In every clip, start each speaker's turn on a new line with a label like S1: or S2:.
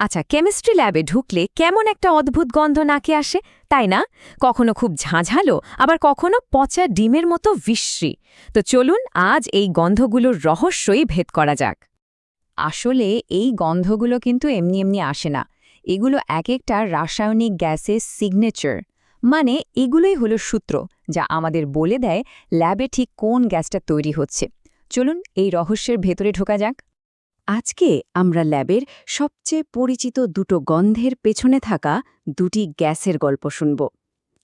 S1: আচ্ছা, কেমিস্ট্রি ল্যাবে ঢুকলে কেমন একটা অদ্ভুত গন্ধ নাকে আসে, তাই না? কখনো খুব ঝাঁঝালো, আবার কখনো পচা ডিমের মতো বিশ্রী। তো চলুন আজ এই গন্ধগুলোর রহস্যই ভেদ করা যাক। আসলে এই গন্ধগুলো কিন্তু এমনি এমনি আসে না। এগুলো এক একটা রাসায়নিক গ্যাসের সিগনেচার। মানে এগুলোই হলো সূত্র, যা আমাদের বলে দেয় ল্যাবে ঠিক কোন গ্যাসটা তৈরি হচ্ছে। চলুন এই রহস্যের ভেতরে ঢোকা যাক। আজকে আমরা ল্যাবের সবচেয়ে পরিচিত দুটো গন্ধের পেছনে থাকা দুটি গ্যাসের গল্প শুনব।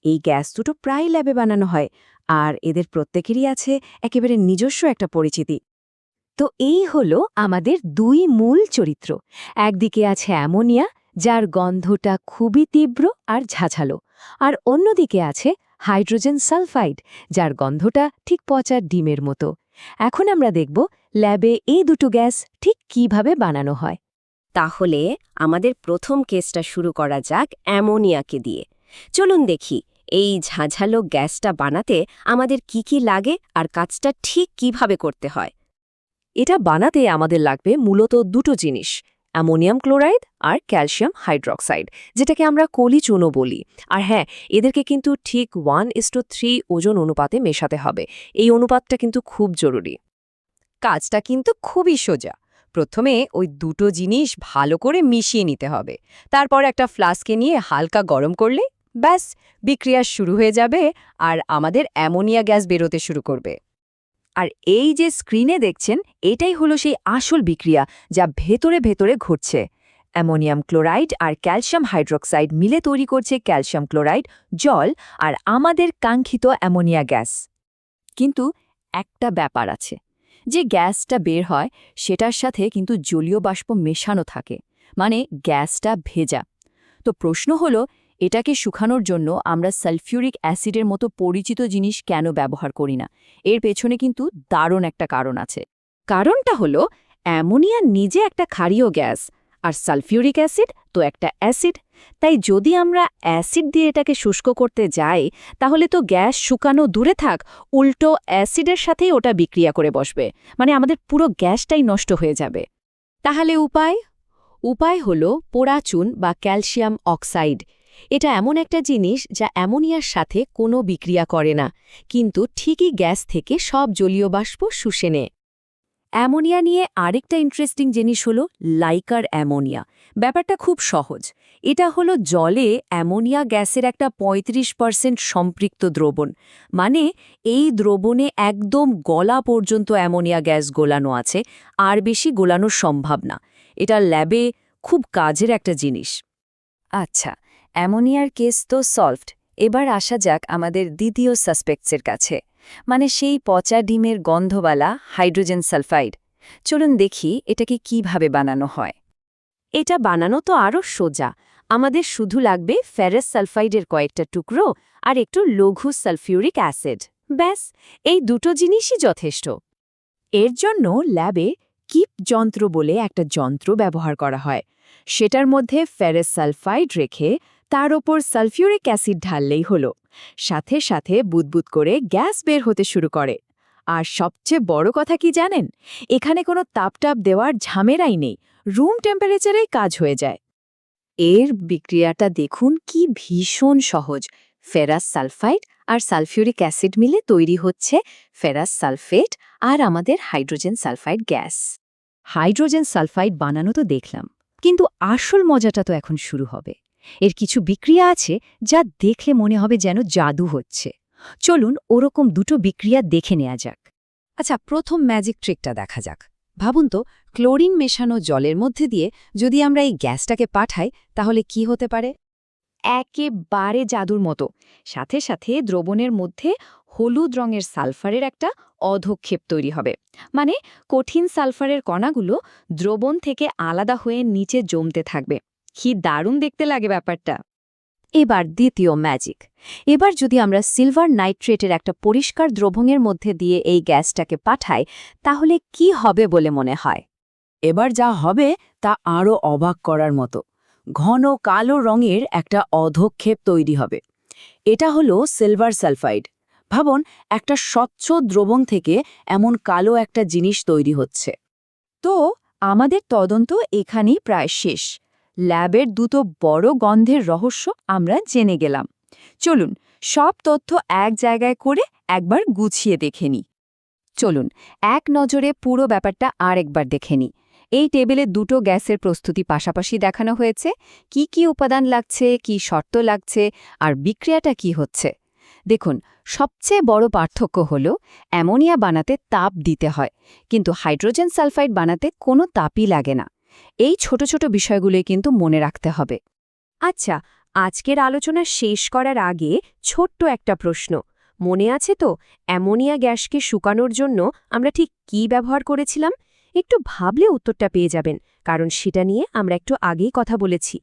S1: এই গ্যাস দুটো প্রায় ল্যাবে বানানো হয়, আর এদের প্রত্যেকেরই আছে একেবারে নিজস্ব একটা পরিচিতি। তো এই হলো আমাদের দুই মূল চরিত্র। একদিকে আছে অ্যামোনিয়া, যার গন্ধটা খুবই তীব্র আর ঝাঝালো, আর অন্যদিকে আছে হাইড্রোজেন সালফাইড, যার গন্ধটা ঠিক পচা ডিমের মতো। এখন আমরা দেখব ল্যাবে এই দুটো গ্যাস ঠিক কিভাবে বানানো হয়।
S2: তাহলে আমাদের প্রথম কেসটা শুরু করা যাক অ্যামোনিয়াকে দিয়ে। চলুন দেখি এই ঝাঝালো গ্যাসটা বানাতে আমাদের কি কি লাগে আর কাজটা ঠিক কিভাবে করতে হয়।
S1: এটা বানাতে আমাদের লাগবে মূলত দুটো জিনিস, অ্যামোনিয়াম ক্লোরাইড আর ক্যালসিয়াম হাইড্রক্সাইড, যেটাকে আমরা কলি চুনো বলি। আর হ্যাঁ, এদেরকে কিন্তু ঠিক 1:3 ওজন অনুপাতে মেশাতে হবে। এই অনুপাতটা কিন্তু খুব জরুরি। কাজটা কিন্তু খুবই সোজা। প্রথমে ওই দুটো জিনিস ভালো করে মিশিয়ে নিতে হবে। তারপর একটা ফ্লাস্কে নিয়ে হালকা গরম করলে ব্যাস, বিক্রিয়া শুরু হয়ে যাবে আর আমাদের অ্যামোনিয়া গ্যাস বেরোতে শুরু করবে। আর এই যে স্ক্রিনে দেখছেন, এটাই হলো সেই আসল বিক্রিয়া, যা ভেতরে ভেতরে ঘটছে। অ্যামোনিয়াম ক্লোরাইড আর ক্যালসিয়াম হাইড্রক্সাইড মিলে তৈরি করছে ক্যালসিয়াম ক্লোরাইড, জল, আর আমাদের কাঙ্ক্ষিত অ্যামোনিয়া গ্যাস। কিন্তু একটা ব্যাপার আছে, যে গ্যাসটা বের হয় সেটার সাথে কিন্তু জলীয় বাষ্প মেশানো থাকে, মানে গ্যাসটা ভেজা। তো প্রশ্ন হলো, এটাকে শুকানোর জন্য আমরা সালফিউরিক অ্যাসিডের মতো পরিচিত জিনিস কেন ব্যবহার করি না? এর পেছনে কিন্তু দারুণ একটা কারণ আছে। কারণটা হলো, অ্যামোনিয়া নিজে একটা ক্ষারীয় গ্যাস, আর সালফিউরিক অ্যাসিড তো একটা অ্যাসিড। তাই যদি আমরা অ্যাসিড দিয়ে এটাকে শুষ্ক করতে যাই, তাহলে তো গ্যাস শুকানো দূরে থাক, উল্টো অ্যাসিডের সাথেই ওটা বিক্রিয়া করে বসবে। মানে আমাদের পুরো গ্যাসটাই নষ্ট হয়ে যাবে। তাহলে উপায় হলো পোড়া চুন বা ক্যালসিয়াম অক্সাইড। এটা এমন একটা জিনিস যা অ্যামোনিয়ার সাথে কোনো বিক্রিয়া করে না, কিন্তু ঠিকই গ্যাস থেকে সব জলীয় বাষ্প শুষে নেয়। অ্যামোনিয়া নিয়ে আরেকটা ইন্টারেস্টিং জিনিস হলো লাইকার অ্যামোনিয়া। ব্যাপারটা খুব সহজ। এটা হলো জলে অ্যামোনিয়া গ্যাসের একটা 35% সম্পৃক্ত দ্রবণ। মানে এই দ্রবণে একদম গলা পর্যন্ত অ্যামোনিয়া গ্যাস গোলানো আছে, আর বেশি গোলানো সম্ভব না। এটা ল্যাবে খুব কাজের একটা জিনিস। আচ্ছা, অ্যামোনিয়ার কেস তো সলভড। এবার আসা যাক আমাদের দ্বিতীয় সাসপেক্টসের কাছে, মানে সেই পচা ডিমের গন্ধওয়ালা হাইড্রোজেন সালফাইড। চলুন দেখি এটাকে কিভাবে বানানো হয়। এটা বানানো তো আরও সোজা। আমাদের শুধু লাগবে ফেরাস সালফাইডের কয়েকটা টুকরো আর একটু লঘু সালফিউরিক অ্যাসিড। ব্যাস, এই দুটো জিনিসই যথেষ্ট। এর জন্য ল্যাবে কিপ যন্ত্র বলে একটা যন্ত্র ব্যবহার করা হয়। সেটার মধ্যে ফেরাস সালফাইড রেখে তার ওপর সালফিউরিক অ্যাসিড ঢাললেই হলো। সাথে সাথে বুদবুদ করে গ্যাস বের হতে শুরু করে। আর সবচেয়ে বড় কথা কি জানেন? এখানে কোনো তাপটাপ দেওয়ার ঝামেলাই নেই, রুম টেম্পারেচারেই কাজ হয়ে যায়। এর বিক্রিয়াটা দেখুন কি ভীষণ সহজ। ফেরাস সালফাইড আর সালফিউরিক অ্যাসিড মিলে তৈরি হচ্ছে ফেরাস সালফেট আর আমাদের hydrogen sulphide gas. Hydrogen sulphide বানানো তো দেখলাম, কিন্তু আসল মজাটা তো এখন শুরু হবে। এর কিছু বিক্রিয়া আছে যা দেখলে মনে হবে যেন জাদু হচ্ছে। চলুন ওরকম দুটো বিক্রিয়া দেখে নেওয়া যাক। আচ্ছা, প্রথম ম্যাজিক ট্রিকটা দেখা যাক। ভাবুন তো, ক্লোরিন মেশানো জলের মধ্যে দিয়ে যদি আমরা এই গ্যাসটাকে পাঠাই, তাহলে কি হতে পারে? একেবারে জাদুর মতো। সাথে সাথে দ্রবণের মধ্যে হলুদ রঙের সালফারের একটা অধক্ষেপ তৈরি হবে। মানে কঠিন সালফারের কণাগুলো দ্রবণ থেকে আলাদা হয়ে নিচে জমতে থাকবে। কি দারুণ দেখতে লাগে ব্যাপারটা। এবার দ্বিতীয় ম্যাজিক। এবার যদি আমরা সিলভার নাইট্রেটের একটা পরিষ্কার দ্রবণের মধ্যে দিয়ে এই গ্যাসটাকে পাঠাই, তাহলে কি হবে বলে মনে হয়?
S3: এবার যা হবে তা আরও অবাক করার মতো। ঘন কালো রঙের একটা অধক্ষেপ তৈরি হবে। এটা হলো সিলভার সালফাইড। ভাবুন, একটা স্বচ্ছ দ্রবণ থেকে এমন কালো একটা জিনিস তৈরি হচ্ছে।
S1: তো আমাদের তদন্ত এখানেই প্রায় শেষ।
S3: ল্যাবের দুটো বড় গন্ধের রহস্য আমরা জেনে গেলাম। চলুন সব তথ্য এক জায়গায় করে একবার গুছিয়ে দেখে নিই।
S2: চলুন এক নজরে পুরো ব্যাপারটা আরেকবার দেখে নিই। এই টেবিলে দুটো গ্যাসের প্রস্তুতি পাশাপাশি দেখানো হয়েছে, কি কি উপাদান লাগছে, কি শর্ত লাগছে, আর বিক্রিয়াটা কি হচ্ছে। দেখুন, সবচেয়ে বড় পার্থক্য হল অ্যামোনিয়া বানাতে তাপ দিতে হয়, কিন্তু হাইড্রোজেন সালফাইড বানাতে কোনো তাপই লাগে না। এই ছোট ছোট বিষয়গুলোই কিন্তু মনে রাখতে হবে।
S1: আচ্ছা, আজকের আলোচনা শেষ করার আগে ছোট্ট একটা প্রশ্ন। মনে আছে তো অ্যামোনিয়া গ্যাসকে শুকানোর জন্য আমরা ঠিক কী ব্যবহার করেছিলাম? একটু ভাবলে উত্তরটা পেয়ে যাবেন, কারণ সেটা নিয়ে আমরা একটু আগেই কথা বলেছি।